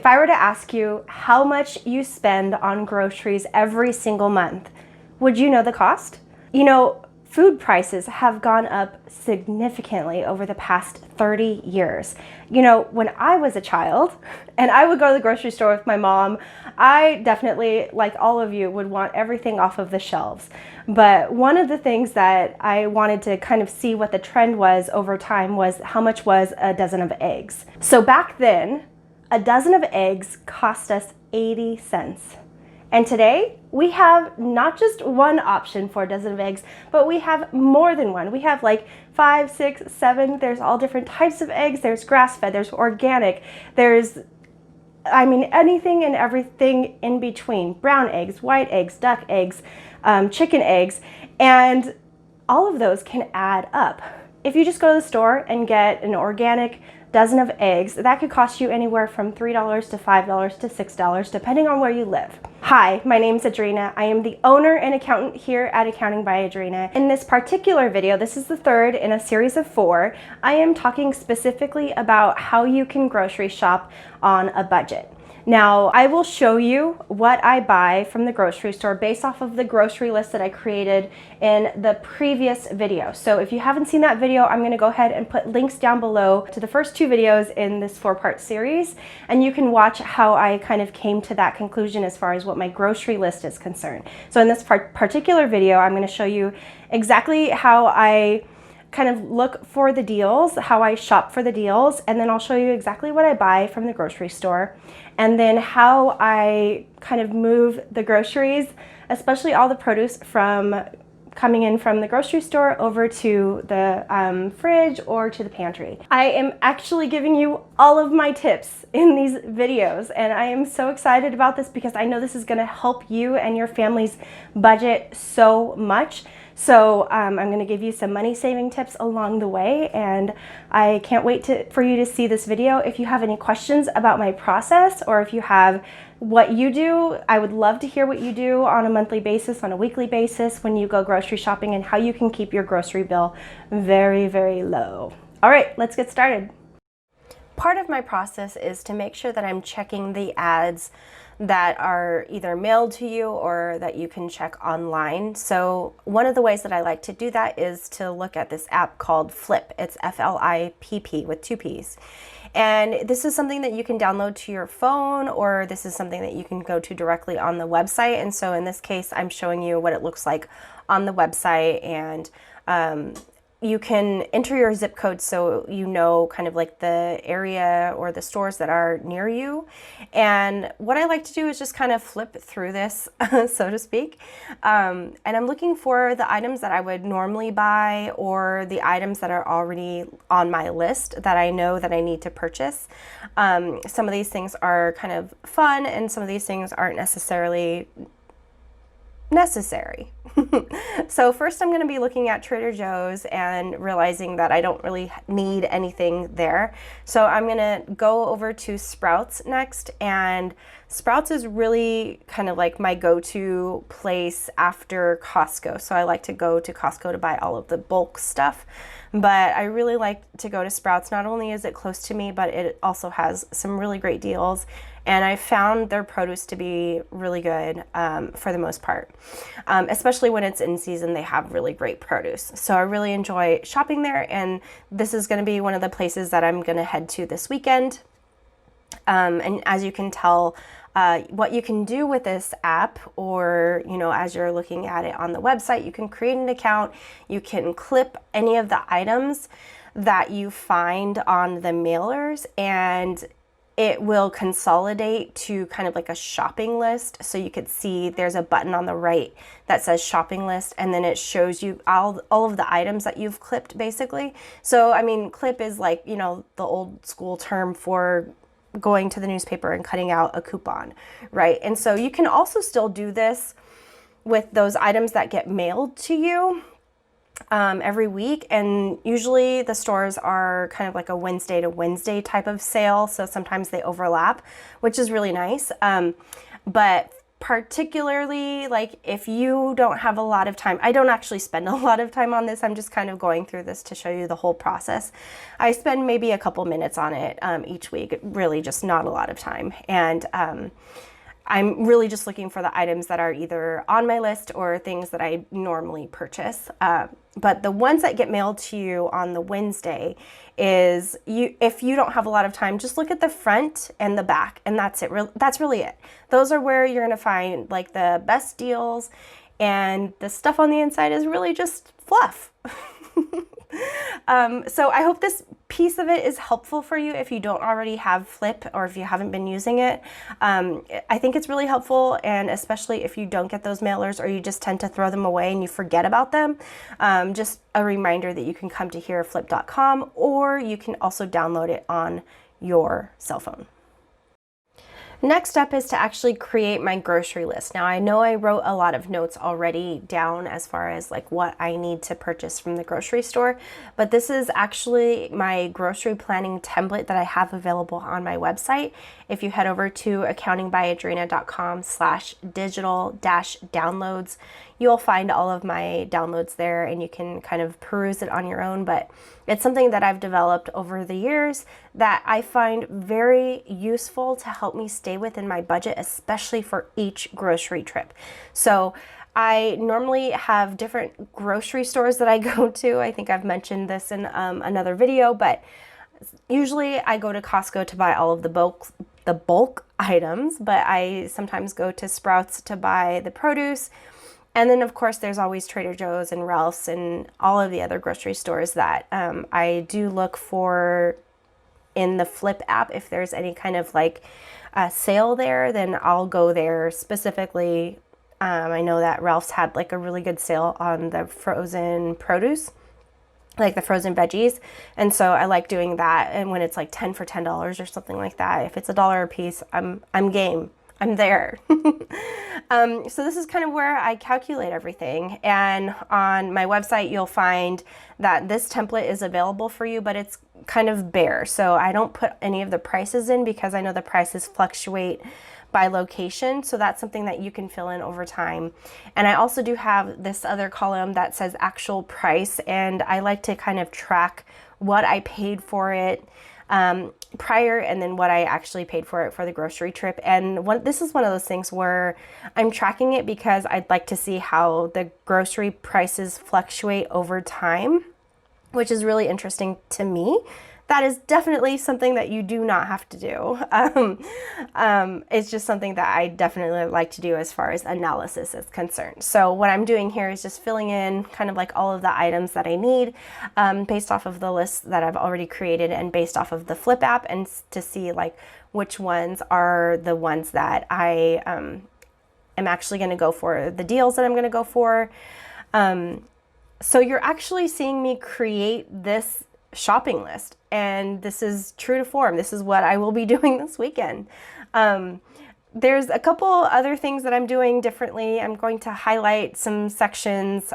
If I were to ask you how much you spend on groceries every single month, would you know the cost? You know, food prices have gone up significantly over the past 30 years. You know, when I was a child and I would go to the grocery store with my mom, I definitely, like all of you, would want everything off of the shelves. But one of the things that I wanted to kind of see what the trend was over time was how much was a dozen of eggs. So back then, a dozen of eggs cost us 80 cents. And today, we have not just one option for a dozen of eggs, but we have more than one. We have like 5, 6, 7, there's all different types of eggs. There's grass-fed, there's organic, there's, I mean, anything and everything in between. Brown eggs, white eggs, duck eggs, chicken eggs, and all of those can add up. If you just go to the store and get an organic dozen of eggs, that could cost you anywhere from $3 to $5 to $6, depending on where you live. Hi, my name's Adrina. I am the owner and accountant here at Accounting by Adrina. In this particular video, this is the third in a series of 4, I am talking specifically about how you can grocery shop on a budget. Now, I will show you what I buy from the grocery store based off of the grocery list that I created in the previous video. So if you haven't seen that video, I'm gonna go ahead and put links down below to the first 2 videos in this 4-part series, and you can watch how I kind of came to that conclusion as far as what my grocery list is concerned. So in this particular video, I'm gonna show you exactly how I kind of look for the deals, how I shop for the deals, and then I'll show you exactly what I buy from the grocery store, and then how I kind of move the groceries, especially all the produce from coming in from the grocery store over to the fridge or to the pantry. I am actually giving you all of my tips in these videos, and I am so excited about this because I know this is gonna help you and your family's budget so much. So I'm going to give you some money saving tips along the way, and I can't wait for you to see this video. If you have any questions about my process, or if you have what you do, I would love to hear what you do on a monthly basis, on a weekly basis when you go grocery shopping, and how you can keep your grocery bill very, very low. All right, let's get started. Part of my process is to make sure that I'm checking the ads that are either mailed to you or that you can check online. So one of the ways that I like to do that is to look at this app called Flip. It's F-L-I-P-P with 2 P's. And this is something that you can download to your phone, or this is something that you can go to directly on the website. And so in this case, I'm showing you what it looks like on the website, and you can enter your zip code so you know kind of like the area or the stores that are near you. And what I like to do is just kind of flip through this, so to speak. And I'm looking for the items that I would normally buy, or the items that are already on my list that I know that I need to purchase. Some of these things are kind of fun, and some of these things aren't necessarily necessary. So first I'm going to be looking at Trader Joe's and realizing that I don't really need anything there. So I'm going to go over to Sprouts next, and Sprouts is really kind of like my go-to place after Costco. So I like to go to Costco to buy all of the bulk stuff, but I really like to go to Sprouts. Not only is it close to me, but it also has some really great deals. And I found their produce to be really good for the most part. Especially when it's in season, they have really great produce. So I really enjoy shopping there, and this is gonna be one of the places that I'm gonna head to this weekend. And as you can tell, what you can do with this app, or as you're looking at it on the website, you can create an account, you can clip any of the items that you find on the mailers, and it will consolidate to kind of like a shopping list. So you could see there's a button on the right that says shopping list, and then it shows you all of the items that you've clipped basically. So I mean, clip is like, the old school term for going to the newspaper and cutting out a coupon, right? And so you can also still do this with those items that get mailed to you every week, and usually the stores are kind of like a Wednesday to Wednesday type of sale, so sometimes they overlap, which is really nice. But particularly like if you don't have a lot of time. I don't actually spend a lot of time on this. I'm just kind of going through this to show you the whole process. I spend maybe a couple minutes on it each week, really just not a lot of time. And I'm really just looking for the items that are either on my list or things that I normally purchase. But the ones that get mailed to you on the Wednesday is if you don't have a lot of time, just look at the front and the back, and that's it. That's really it. Those are where you're gonna find like the best deals, and the stuff on the inside is really just fluff. So I hope this piece of it is helpful for you if you don't already have Flip or if you haven't been using it. I think it's really helpful, and especially if you don't get those mailers or you just tend to throw them away and you forget about them. Just a reminder that you can come to hereFlip.com, or you can also download it on your cell phone. Next up is to actually create my grocery list. Now I know I wrote a lot of notes already down as far as like what I need to purchase from the grocery store, but this is actually my grocery planning template that I have available on my website. If you head over to accountingbyadrina.com/digital-downloads, you'll find all of my downloads there, and you can kind of peruse it on your own. But it's something that I've developed over the years that I find very useful to help me stay within my budget, especially for each grocery trip. So I normally have different grocery stores that I go to. I think I've mentioned this in another video, but usually I go to Costco to buy all of the bulk items, but I sometimes go to Sprouts to buy the produce. And then of course there's always Trader Joe's and Ralph's and all of the other grocery stores that I do look for in the Flip app. If there's any kind of like sale there, then I'll go there specifically. I know that Ralph's had like a really good sale on the frozen produce, like the frozen veggies. And so I like doing that. And when it's like 10 for $10 or something like that, if it's $1 a piece, I'm game. I'm there. So this is kind of where I calculate everything. And on my website, you'll find that this template is available for you, but it's kind of bare. So I don't put any of the prices in because I know the prices fluctuate by location. So that's something that you can fill in over time. And I also do have this other column that says actual price. And I like to kind of track what I paid for it prior, and then what I actually paid for it for the grocery trip. And this is one of those things where I'm tracking it because I'd like to see how the grocery prices fluctuate over time, which is really interesting to me. That is definitely something that you do not have to do. It's just something that I definitely like to do as far as analysis is concerned. So what I'm doing here is just filling in kind of like all of the items that I need based off of the list that I've already created and based off of the Flip app, and to see like which ones are the ones that I am actually going to go for, the deals that I'm going to go for. So you're actually seeing me create this shopping list, and this is true to form. This is what I will be doing this weekend. There's a couple other things that I'm doing differently. I'm going to highlight some sections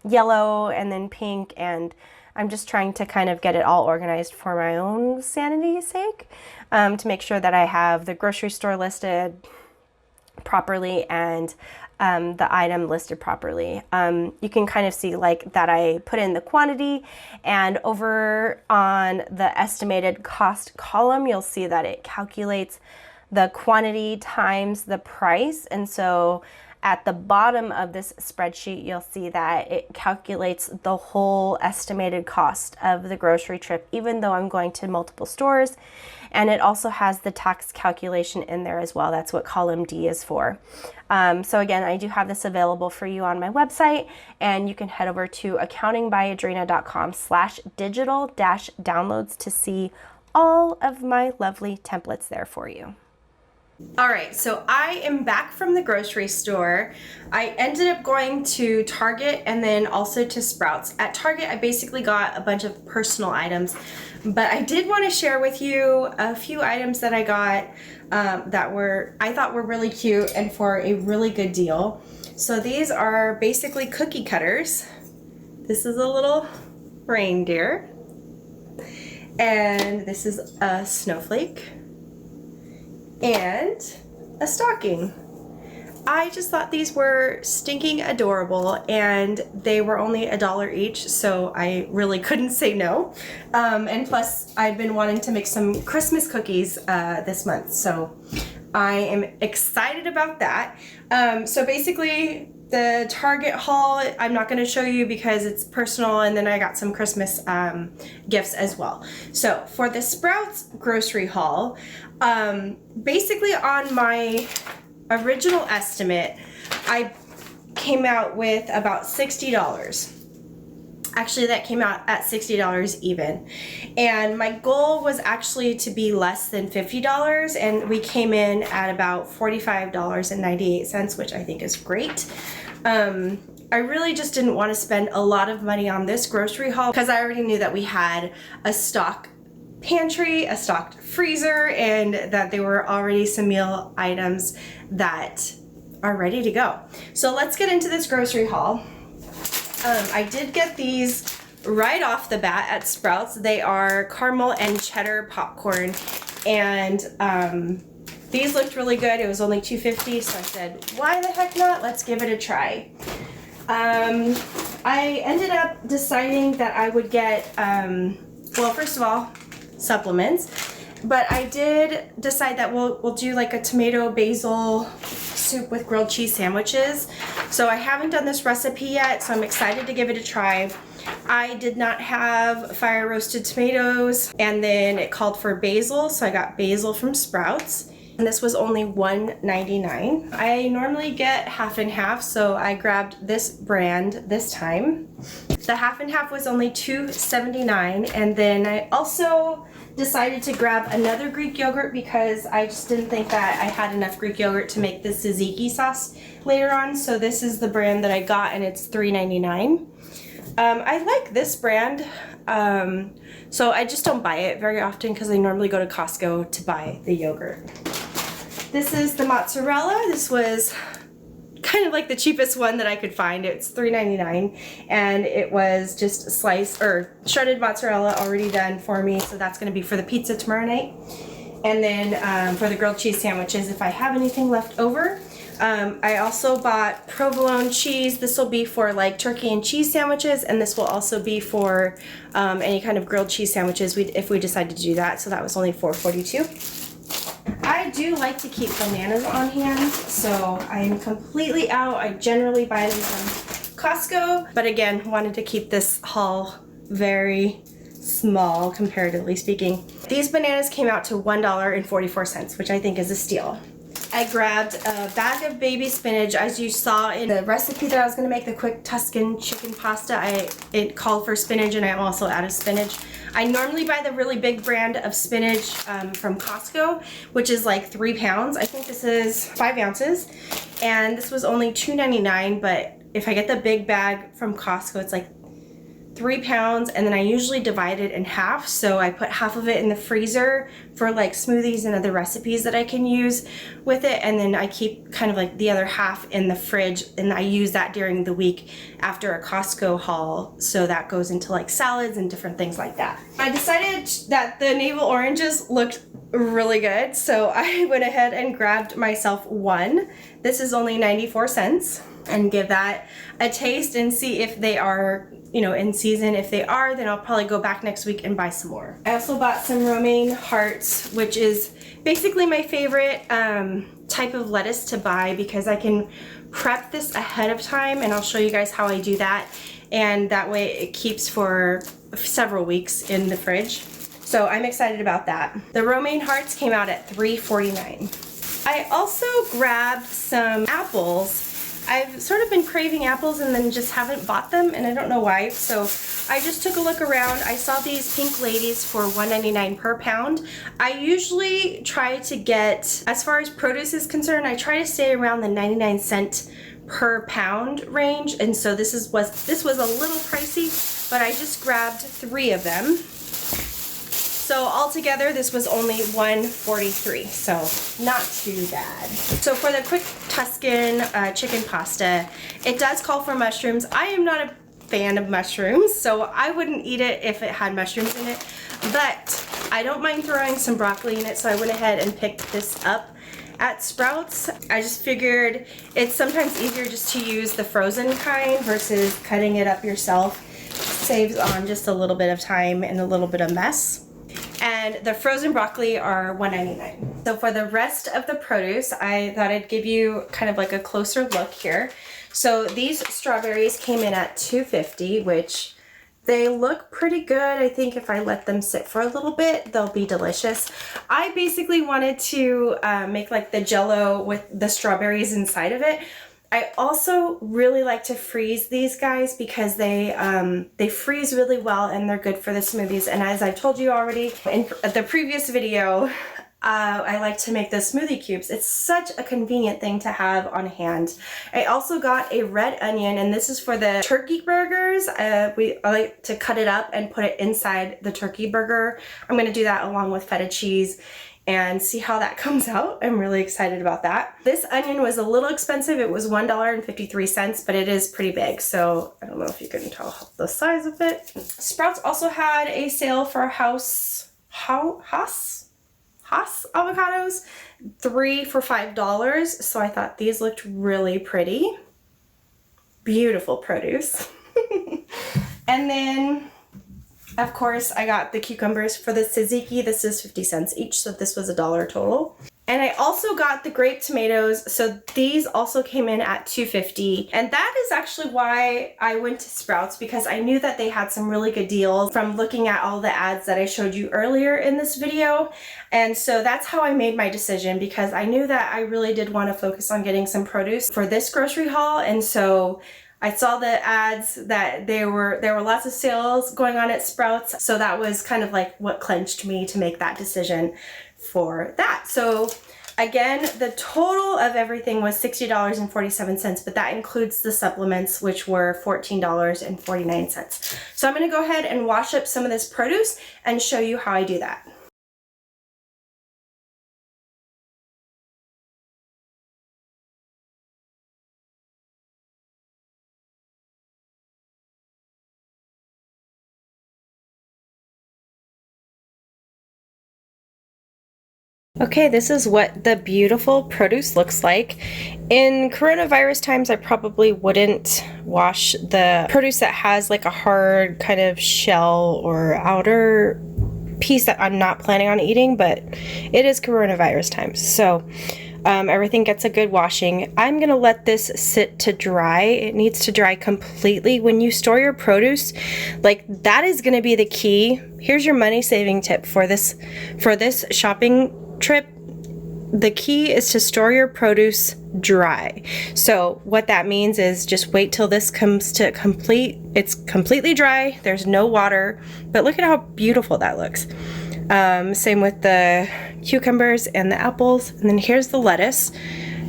yellow and then pink, and I'm just trying to kind of get it all organized for my own sanity's sake, to make sure that I have the grocery store listed properly and the item listed properly. You can kind of see like that I put in the quantity, and over on the estimated cost column, you'll see that it calculates the quantity times the price. And so at the bottom of this spreadsheet, you'll see that it calculates the whole estimated cost of the grocery trip, even though I'm going to multiple stores. And it also has the tax calculation in there as well. That's what column D is for. So again, I do have this available for you on my website, and you can head over to accountingbyadrina.com/digital-downloads to see all of my lovely templates there for you. All right, so I am back from the grocery store. I ended up going to Target and then also to Sprouts. At Target, I basically got a bunch of personal items, but I did want to share with you a few items that I got that I thought were really cute and for a really good deal. So these are basically cookie cutters. This is a little reindeer, and this is a snowflake, and a stocking. I just thought these were stinking adorable, and they were only $1 each, so I really couldn't say no. And plus, I've been wanting to make some Christmas cookies this month, so I am excited about that. So basically, the Target haul, I'm not going to show you because it's personal, and then I got some Christmas gifts as well. So for the Sprouts grocery haul, basically on my original estimate, I came out with about $60. Actually, that came out at $60 even. And my goal was actually to be less than $50, and we came in at about $45.98, which I think is great. I really just didn't want to spend a lot of money on this grocery haul because I already knew that we had a stock pantry, a stocked freezer, and that there were already some meal items that are ready to go. So let's get into this grocery haul. I did get these right off the bat at Sprouts. They are caramel and cheddar popcorn, and these looked really good. It was only $2.50, so I said, why the heck not? Let's give it a try. I ended up deciding that I would get, well, first of all, supplements, but I did decide that we'll do like a tomato basil soup with grilled cheese sandwiches. So I haven't done this recipe yet, so I'm excited to give it a try. I did not have fire roasted tomatoes, and then it called for basil, so I got basil from Sprouts, and this was only $1.99. I normally get half and half, so I grabbed this brand this time. The half and half was only $2.79, and then I also decided to grab another Greek yogurt because I just didn't think that I had enough Greek yogurt to make this tzatziki sauce later on. So this is the brand that I got, and it's $3.99. I like this brand, so I just don't buy it very often because I normally go to Costco to buy the yogurt. This is the mozzarella. This was kind of like the cheapest one that I could find. It's $3.99, and it was just sliced or shredded mozzarella already done for me, so that's going to be for the pizza tomorrow night. And then for the grilled cheese sandwiches, if I have anything left over. I also bought provolone cheese. This will be for like turkey and cheese sandwiches, and this will also be for any kind of grilled cheese sandwiches if we decide to do that. So that was only $4.42. I do like to keep bananas on hand, so I'm completely out. I generally buy them from Costco, but again, wanted to keep this haul very small, comparatively speaking. These bananas came out to $1.44, which I think is a steal. I grabbed a bag of baby spinach. As you saw in the recipe that I was going to make, the quick Tuscan chicken pasta, it called for spinach, and I'm also out of spinach. I normally buy the really big brand of spinach from Costco, which is like 3 pounds. I think this is 5 ounces, and this was only $2.99, but if I get the big bag from Costco, it's like 3 pounds, and then I usually divide it in half, so I put half of it in the freezer for like smoothies and other recipes that I can use with it, and then I keep kind of like the other half in the fridge, and I use that during the week after a Costco haul, so that goes into like salads and different things like that. I decided that the navel oranges looked really good, so I went ahead and grabbed myself one. This is only 94 cents, and give that a taste and see if they are, you know, in season. If they are, then I'll probably go back next week and buy some more. I also bought some romaine hearts, which is basically my favorite type of lettuce to buy because I can prep this ahead of time, and I'll show you guys how I do that, and that way it keeps for several weeks in the fridge. So I'm excited about that. The romaine hearts came out at $3.49. I also grabbed some apples. I've sort of been craving apples and then just haven't bought them, and I don't know why. So I just took a look around. I saw these pink ladies for $1.99 per pound. I usually try to get, as far as produce is concerned, I try to stay around the 99-cent per pound range, and so this was a little pricey, but I just grabbed 3 of them. So altogether, this was only $1.43, so not too bad. So for the quick Tuscan chicken pasta, it does call for mushrooms. I am not a fan of mushrooms, so I wouldn't eat it if it had mushrooms in it, but I don't mind throwing some broccoli in it, so I went ahead and picked this up. at Sprouts. I just figured it's sometimes easier just to use the frozen kind versus cutting it up yourself. Saves on just a little bit of time and a little bit of mess. And the frozen broccoli are $1.99. So for the rest of the produce, I thought I'd give you kind of like a closer look here. So these strawberries came in at $2.50, which they look pretty good. I think if I let them sit for a little bit, they'll be delicious. I basically wanted to make like the Jell-O with the strawberries inside of it. I also really like to freeze these guys because they freeze really well and they're good for the smoothies. And as I've told you already in the previous video, I like to make the smoothie cubes. It's such a convenient thing to have on hand. I also got a red onion, and this is for the turkey burgers. I like to cut it up and put it inside the turkey burger. I'm gonna do that along with feta cheese and see how that comes out. I'm really excited about that. This onion was a little expensive. It was $1.53, but it is pretty big. So I don't know if you can tell the size of it. Sprouts also had a sale for Hass avocados, 3 for $5. So I thought these looked really pretty. Beautiful produce. And then of course, I got the cucumbers for the tzatziki. This is 50 cents each, so this was $1 total. And I also got the grape tomatoes, so these also came in at $2.50. And that is actually why I went to Sprouts, because I knew that they had some really good deals from looking at all the ads that I showed you earlier in this video. And so that's how I made my decision, because I knew that I really did want to focus on getting some produce for this grocery haul. And so I saw the ads that there were lots of sales going on at Sprouts, so that was kind of like what clenched me to make that decision for that. So again, the total of everything was $60.47, but that includes the supplements, which were $14.49. So I'm gonna go ahead and wash up some of this produce and show you how I do that. Okay, this is what the beautiful produce looks like. In coronavirus times, I probably wouldn't wash the produce that has like a hard kind of shell or outer piece that I'm not planning on eating, but it is coronavirus times, so everything gets a good washing. I'm gonna let this sit to dry. It needs to dry completely. When you store your produce, like, that is gonna be the key. Here's your money saving tip for this shopping trip. The key is to store your produce dry. So what that means is just wait till this comes to it's completely dry, there's no water, but look at how beautiful that looks. Same with the cucumbers and the apples. And then here's the lettuce.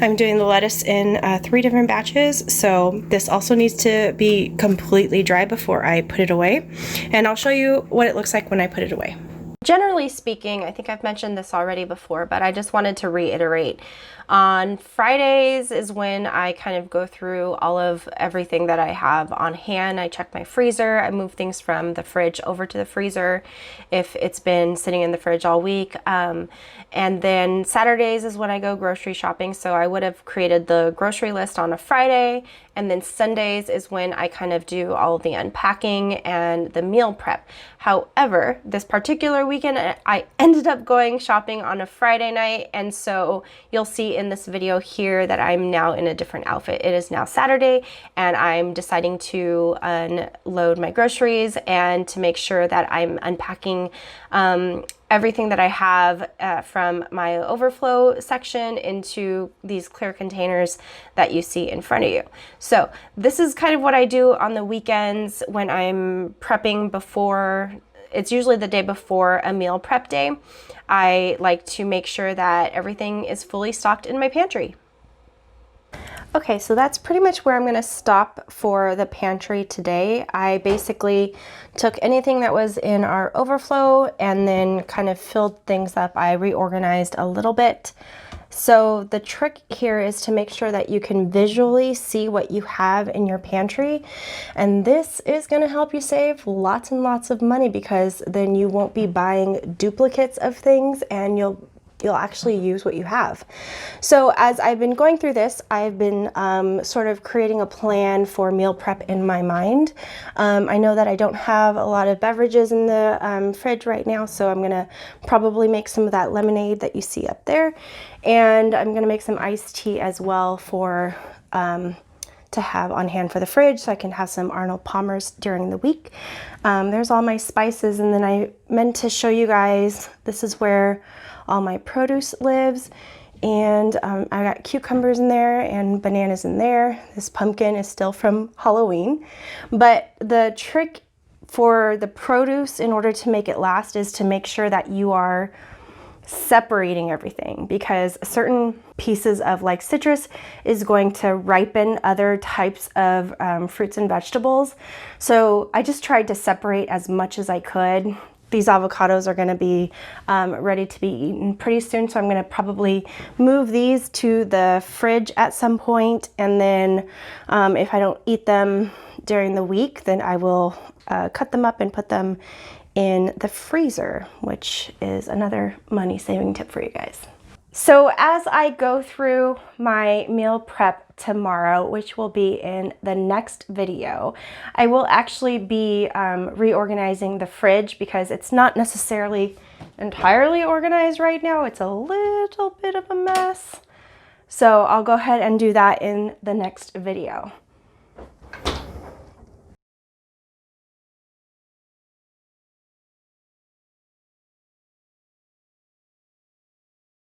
I'm doing the lettuce in 3 different batches, so this also needs to be completely dry before I put it away. And I'll show you what it looks like when I put it away. Generally speaking, I think I've mentioned this already before, but I just wanted to reiterate. On Fridays is when I kind of go through all of everything that I have on hand. I check my freezer. I move things from the fridge over to the freezer if it's been sitting in the fridge all week. And then Saturdays is when I go grocery shopping. So I would have created the grocery list on a Friday. And then Sundays is when I kind of do all of the unpacking and the meal prep. However, this particular weekend, I ended up going shopping on a Friday night. And so you'll see in this video here that I'm now in a different outfit. It is now Saturday, and I'm deciding to unload my groceries and to make sure that I'm unpacking everything that I have from my overflow section into these clear containers that you see in front of you. So this is kind of what I do on the weekends when I'm prepping before. It's usually the day before a meal prep day. I like to make sure that everything is fully stocked in my pantry. Okay, so that's pretty much where I'm going to stop for the pantry today. I basically took anything that was in our overflow and then kind of filled things up. I reorganized a little bit. So the trick here is to make sure that you can visually see what you have in your pantry. And this is going to help you save lots and lots of money, because then you won't be buying duplicates of things and you'll you'll actually use what you have. So as I've been going through this, I've been sort of creating a plan for meal prep in my mind. I know that I don't have a lot of beverages in the fridge right now, so I'm gonna probably make some of that lemonade that you see up there, and I'm gonna make some iced tea as well for to have on hand for the fridge, so I can have some Arnold Palmers during the week. There's all my spices, and then I meant to show you guys, this is where all my produce lives, and I got cucumbers in there and bananas in there. This pumpkin is still from Halloween, but the trick for the produce in order to make it last is to make sure that you are separating everything, because certain pieces of like citrus is going to ripen other types of fruits and vegetables. So I just tried to separate as much as I could. These avocados are going to be ready to be eaten pretty soon, so I'm going to probably move these to the fridge at some point, and then if I don't eat them during the week, then I will cut them up and put them in the freezer, which is another money saving tip for you guys. So as I go through my meal prep tomorrow, which will be in the next video, I will actually be reorganizing the fridge, because it's not necessarily entirely organized right now. It's a little bit of a mess. So I'll go ahead and do that in the next video.